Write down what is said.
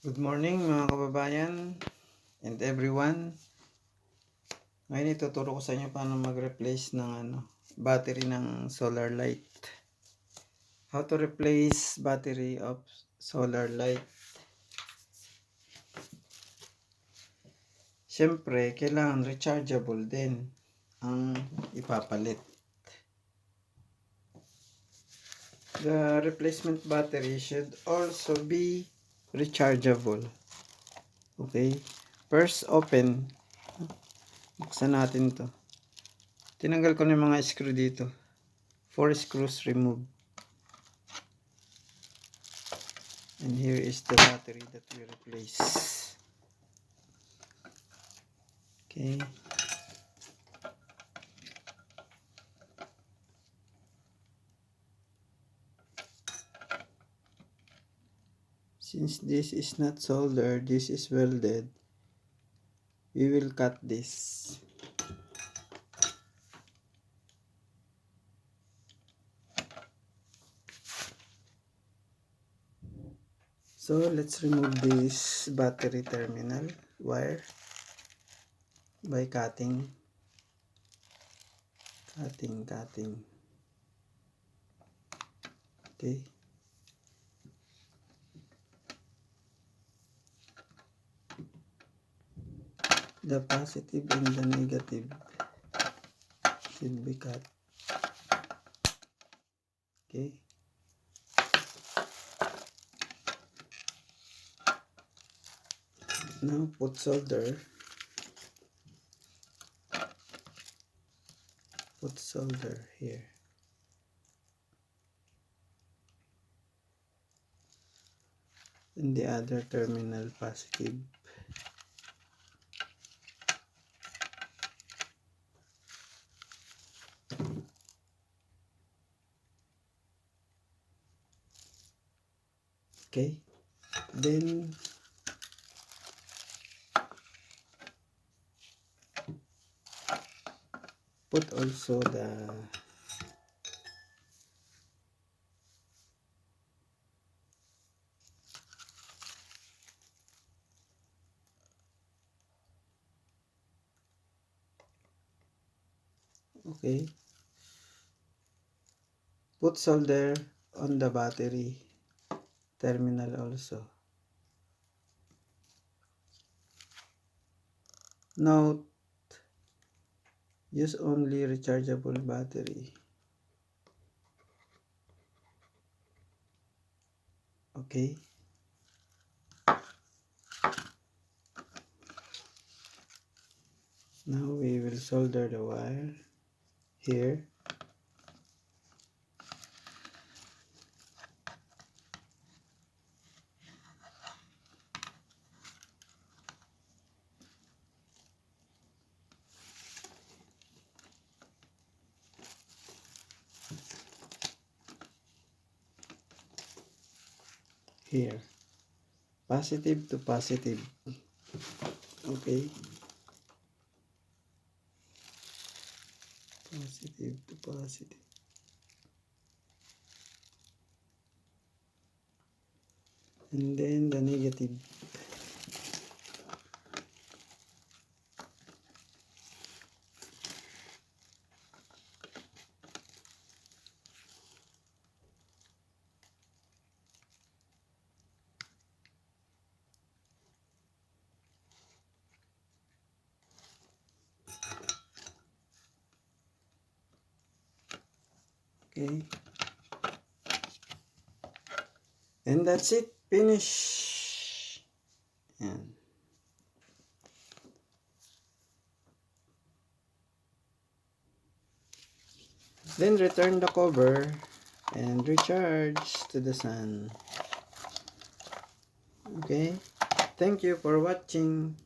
Good morning mga kababayan and everyone. Ngayon ituturo ko sa inyo paano mag-replace ng battery ng solar light. How to replace battery of solar light. Siyempre, kailangan rechargeable din ang ipapalit. The replacement battery should also be rechargeable. Okay? First, open. Buksan natin to. Tinanggal ko na yung mga screw dito. 4 screws removed. And here is the battery that we replace. Okay. Since this is not soldered, this is welded, we will cut this. So let's remove this battery terminal wire by cutting. Okay. The positive and the negative should be cut. Okay. Now put solder. Put solder here. And the other terminal positive. Okay. Then put also the okay. Put solder on the battery terminal also. Note, use only rechargeable battery. Okay. Now we will solder the wire here. Here. Positive to positive. Okay. Positive to positive. And then the negative. Okay. And that's it. Finish. And then return the cover and recharge to the sun. Okay. Thank you for watching.